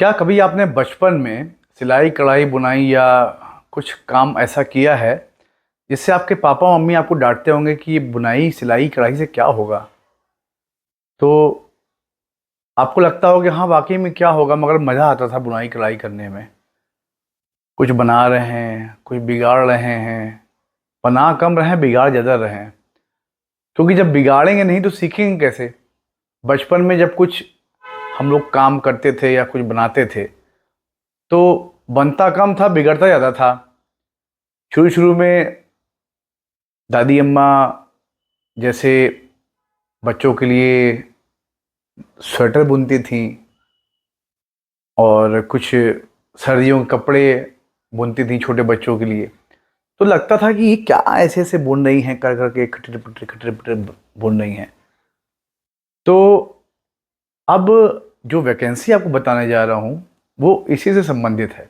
क्या कभी आपने बचपन में सिलाई कढ़ाई बुनाई या कुछ काम ऐसा किया है जिससे आपके पापा मम्मी आपको डांटते होंगे कि ये बुनाई सिलाई कढ़ाई से क्या होगा? तो आपको लगता होगा कि हाँ वाकई में क्या होगा, मगर मज़ा आता था बुनाई कढ़ाई करने में। कुछ बना रहे हैं, कुछ बिगाड़ रहे हैं, बना कम रहे हैं बिगाड़ ज़्यादा रहे हैं। क्योंकि जब बिगाड़ेंगे नहीं तो सीखेंगे कैसे? बचपन में जब कुछ हम लोग काम करते थे या कुछ बनाते थे तो बनता कम था, बिगड़ता ज़्यादा था। शुरू शुरू में दादी अम्मा जैसे बच्चों के लिए स्वेटर बुनती थीं और कुछ सर्दियों के कपड़े बुनती थीं छोटे बच्चों के लिए। तो लगता था कि ये क्या ऐसे ऐसे बुन रही हैं, कर करके खटरे पटरे बुन रही हैं। तो अब जो वैकेंसी आपको बताने जा रहा हूँ वो इसी से संबंधित है।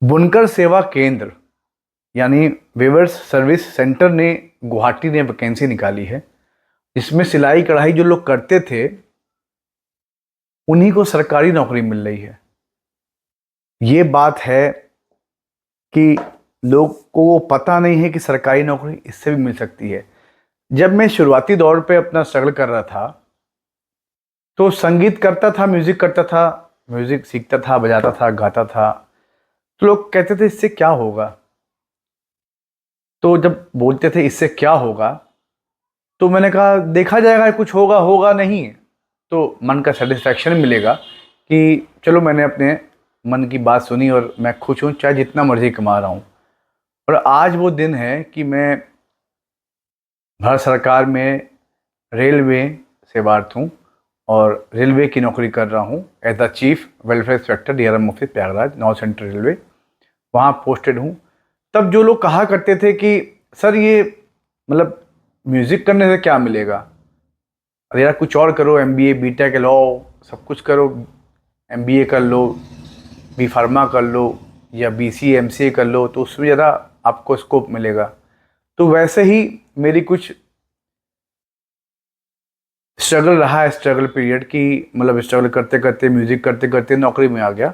बुनकर सेवा केंद्र यानी वेवर्स सर्विस सेंटर ने गुवाहाटी ने वैकेंसी निकाली है, जिसमें सिलाई कढ़ाई जो लोग करते थे उन्हीं को सरकारी नौकरी मिल रही है। ये बात है कि लोग को वो पता नहीं है कि सरकारी नौकरी इससे भी मिल सकती है। जब मैं शुरुआती दौर पे अपना स्ट्रगल कर रहा था तो संगीत करता था, म्यूजिक करता था, म्यूजिक सीखता था, बजाता था, गाता था। तो लोग कहते थे इससे क्या होगा। तो जब बोलते थे इससे क्या होगा तो मैंने कहा देखा जाएगा, कुछ होगा होगा नहीं तो मन का सेटिस्फैक्शन मिलेगा कि चलो मैंने अपने मन की बात सुनी और मैं खुश हूँ, चाहे जितना मर्जी कमा रहा हूँ। और आज वो दिन है कि मैं भारत सरकार में रेलवे सेवार्थ हूँ और रेलवे की नौकरी कर रहा हूँ as the chief welfare inspector DRM office Prayagraj north central railway, वहाँ पोस्टेड हूँ। तब जो लोग कहा करते थे कि सर ये मतलब म्यूज़िक करने से क्या मिलेगा, अरे यार कुछ और करो, एमबीए बीटेक लॉ सब कुछ करो, एमबीए कर लो, बी फार्मा कर लो या बीसीए एमसीए कर लो तो उसमें ज़्यादा आपको स्कोप मिलेगा। तो वैसे ही मेरी कुछ स्ट्रगल रहा है, स्ट्रगल पीरियड की, मतलब स्ट्रगल करते करते म्यूज़िक करते करते नौकरी में आ गया।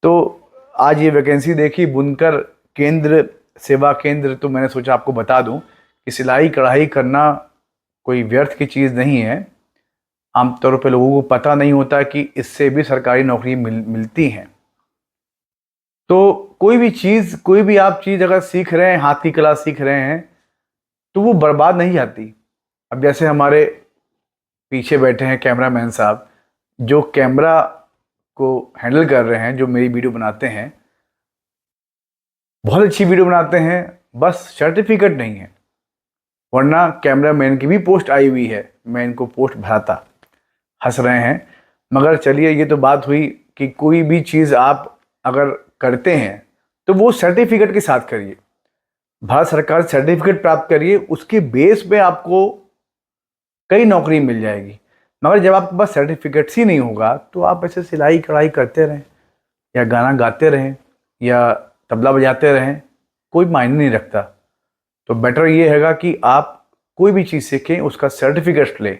तो आज ये वैकेंसी देखी बुनकर केंद्र सेवा केंद्र, तो मैंने सोचा आपको बता दूं कि सिलाई कढ़ाई करना कोई व्यर्थ की चीज़ नहीं है। आमतौर पे लोगों को पता नहीं होता कि इससे भी सरकारी नौकरी मिलती हैं। तो कोई भी चीज़, कोई भी आप चीज़ अगर सीख रहे हैं, हाथ की कला सीख रहे हैं तो वो बर्बाद नहीं जाती। अब जैसे हमारे पीछे बैठे हैं कैमरामैन साहब, जो कैमरा को हैंडल कर रहे हैं, जो मेरी वीडियो बनाते हैं, बहुत अच्छी वीडियो बनाते हैं, बस सर्टिफिकेट नहीं है। वरना कैमरामैन की भी पोस्ट आई हुई है, मैं इनको पोस्ट भराता। हंस रहे हैं, मगर चलिए ये तो बात हुई कि कोई भी चीज़ आप अगर करते हैं तो वो सर्टिफिकेट के साथ करिए, भारत सरकार से सर्टिफिकेट प्राप्त करिए, उसके बेस पे आपको कई नौकरी मिल जाएगी। मगर जब आपके पास सर्टिफिकेट्स ही नहीं होगा तो आप ऐसे सिलाई कढ़ाई करते रहें या गाना गाते रहें या तबला बजाते रहें, कोई मायने नहीं रखता। तो बेटर ये हैगा कि आप कोई भी चीज़ सीखें उसका सर्टिफिकेट लें।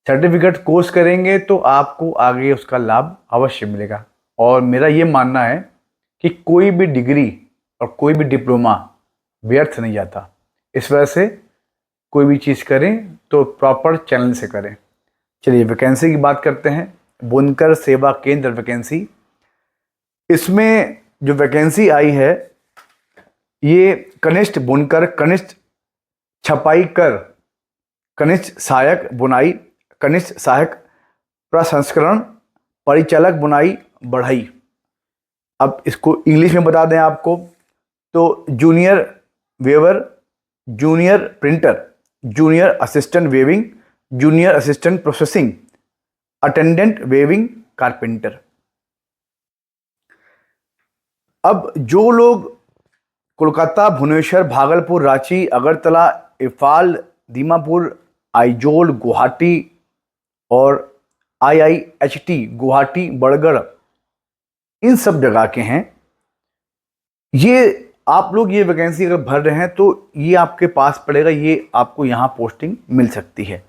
सर्टिफिकेट कोर्स करेंगे तो आपको आगे उसका लाभ अवश्य मिलेगा। और मेरा ये मानना है कि कोई भी डिग्री और कोई भी डिप्लोमा व्यर्थ नहीं जाता। इस वजह से कोई भी चीज़ करें तो प्रॉपर चैनल से करें। चलिए वैकेंसी की बात करते हैं। बुनकर सेवा केंद्र वैकेंसी, इसमें जो वैकेंसी आई है ये कनिष्ठ बुनकर, कनिष्ठ छपाई कर, कनिष्ठ सहायक बुनाई, कनिष्ठ सहायक प्रसंस्करण, परिचालक बुनाई बढ़ई। अब इसको इंग्लिश में बता दें आपको तो junior weaver, junior printer, junior assistant weaving, junior assistant processing, attendant weaving, carpenter. अब जो लोग कोलकाता, भुवनेश्वर, भागलपुर, रांची, अगरतला, इम्फाल, दीमापुर, आइजोल, गुवाहाटी और IIHT गुवाहाटी, बड़गढ़, इन सब जगह के हैं, ये आप लोग ये वैकेंसी अगर भर रहे हैं तो ये आपके पास पड़ेगा, ये आपको यहाँ पोस्टिंग मिल सकती है।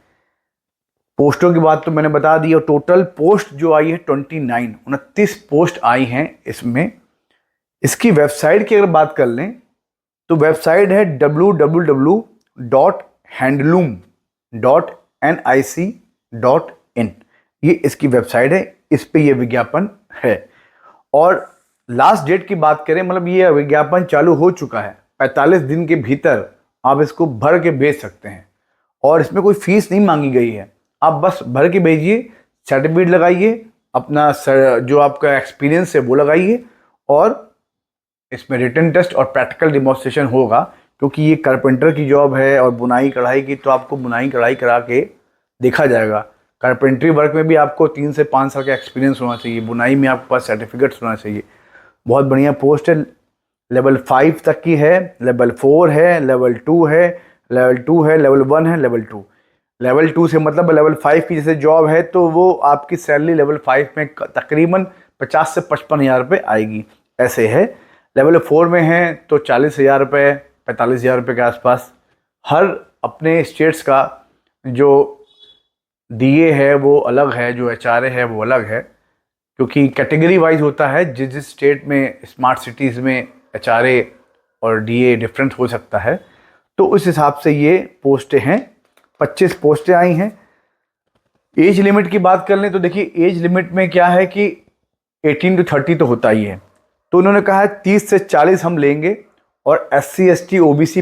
पोस्टों की बात तो मैंने बता दी, और टोटल पोस्ट जो आई है 29 पोस्ट आई हैं इसमें। इसकी वेबसाइट की अगर बात कर लें तो वेबसाइट है www.handloom.nic.in। ये इसकी वेबसाइट है, इस पे ये विज्ञापन है। और लास्ट डेट की बात करें, मतलब ये विज्ञापन चालू हो चुका है, 45 दिन के भीतर आप इसको भर के भेज सकते हैं, और इसमें कोई फीस नहीं मांगी गई है। आप बस भर के भेजिए, सर्टिफिकेट लगाइए, अपना जो आपका एक्सपीरियंस है वो लगाइए, और इसमें रिटन टेस्ट और प्रैक्टिकल डिमॉन्स्ट्रेशन होगा, क्योंकि ये कारपेंटर की जॉब है और बुनाई कढ़ाई की, तो आपको बुनाई कढ़ाई करा के देखा जाएगा। कारपेंट्री वर्क में भी आपको 3 से 5 साल का एक्सपीरियंस होना चाहिए, बुनाई में आपके पास सर्टिफिकेट्स होना चाहिए। बहुत बढ़िया पोस्ट है, लेवल 5 तक की है, लेवल 4 है, लेवल 2 है, लेवल 2 है, लेवल 1 है, लेवल 2। लेवल 2 से मतलब लेवल 5 की जैसे जॉब है, तो वो आपकी सैलरी लेवल 5 में तकरीबन 50 से 55 हज़ार रुपये आएगी, ऐसे है। लेवल 4 में है तो 40,000 रुपये, 45,000 रुपये के आसपास। हर अपने स्टेट्स का जो डीए है वो अलग है, जो एचआरए है वो अलग है, क्योंकि कैटेगरी वाइज होता है। जिस स्टेट में स्मार्ट सिटीज़ में एचआरए और डीए डिफरेंट हो सकता है, तो उस हिसाब से ये पोस्टें हैं। 25 पोस्टें आई हैं। एज लिमिट की बात कर लें तो देखिए, एज लिमिट में क्या है कि 18 to 30 तो होता ही है, तो उन्होंने कहा है 30 से 40 हम लेंगे। और SC ST OBC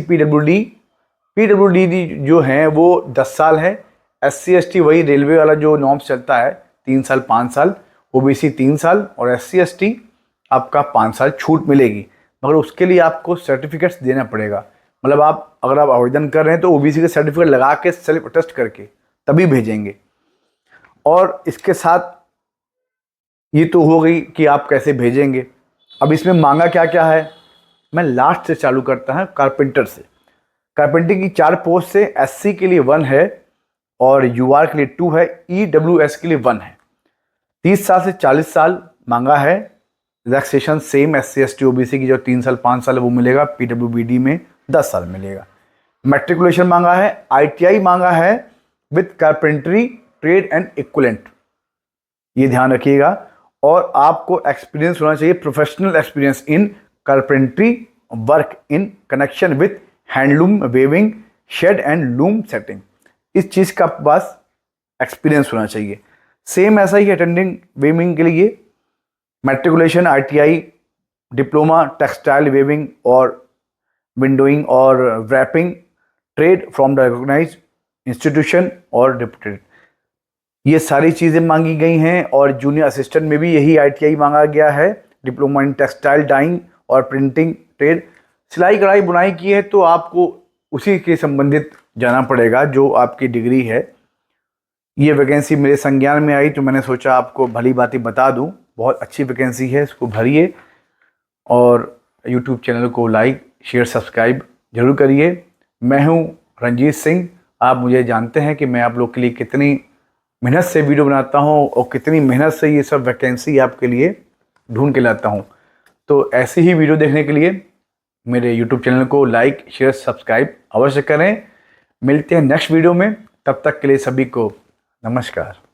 PWD जो हैं वो 10 साल है। SC ST वही रेलवे वाला जो नॉर्म्स चलता है, 3 साल 5 साल, OBC 3 साल, और SC ST आपका 5 साल छूट मिलेगी, मगर उसके लिए आपको सर्टिफिकेट्स देना पड़ेगा। मतलब अगर आप आवेदन कर रहे हैं तो OBC का सर्टिफिकेट लगा के सेल्फ अटेस्ट करके तभी भेजेंगे। और इसके साथ ये तो हो गई कि आप कैसे भेजेंगे। अब इसमें मांगा क्या क्या है, मैं लास्ट से चालू करता हूँ, कारपेंटर से। कारपेंटर की 4 पोस्ट से SC के लिए 1 है, और UR के लिए 2 है, EWS के लिए 1 है। 30 साल से 40 साल मांगा है। Relaxation same SC ST OBC की जो 3 साल 5 साल है वो मिलेगा, PWBD में 10 साल मिलेगा। मैट्रिकुलेशन मांगा है, ITI मांगा है with carpentry trade and equivalent, ये ध्यान रखिएगा। और आपको एक्सपीरियंस होना चाहिए, professional experience in carpentry work in connection with handloom weaving shed and loom setting. इस चीज़ का आपके पास एक्सपीरियंस होना चाहिए। सेम ऐसा ही अटेंडिंग वेविंग के लिए matriculation, ITI, diploma textile weaving और विंडोइंग और wrapping, trade from the recognised institution और डिप्यूटेड, ये सारी चीज़ें मांगी गई हैं। और जूनियर असिस्टेंट में भी यही ITI मांगा गया है, डिप्लोमा इन टेक्सटाइल डाइंग और प्रिंटिंग ट्रेड। सिलाई कढ़ाई बुनाई की है तो आपको उसी के संबंधित जाना पड़ेगा जो आपकी डिग्री है। ये वैकेंसी मेरे संज्ञान में आई तो मैंने सोचा आपको भली बात ही बता दूं। बहुत अच्छी वैकेंसी है, इसको भरिए, और यूट्यूब चैनल को लाइक शेयर सब्सक्राइब जरूर करिए। मैं हूं रंजीत सिंह। आप मुझे जानते हैं कि मैं आप लोग के लिए कितनी मेहनत से वीडियो बनाता हूं और कितनी मेहनत से ये सब वैकेंसी आपके लिए ढूंढ के लाता हूं। तो ऐसी ही वीडियो देखने के लिए मेरे YouTube चैनल को लाइक शेयर सब्सक्राइब अवश्य करें। मिलते हैं नेक्स्ट वीडियो में, तब तक के लिए सभी को नमस्कार।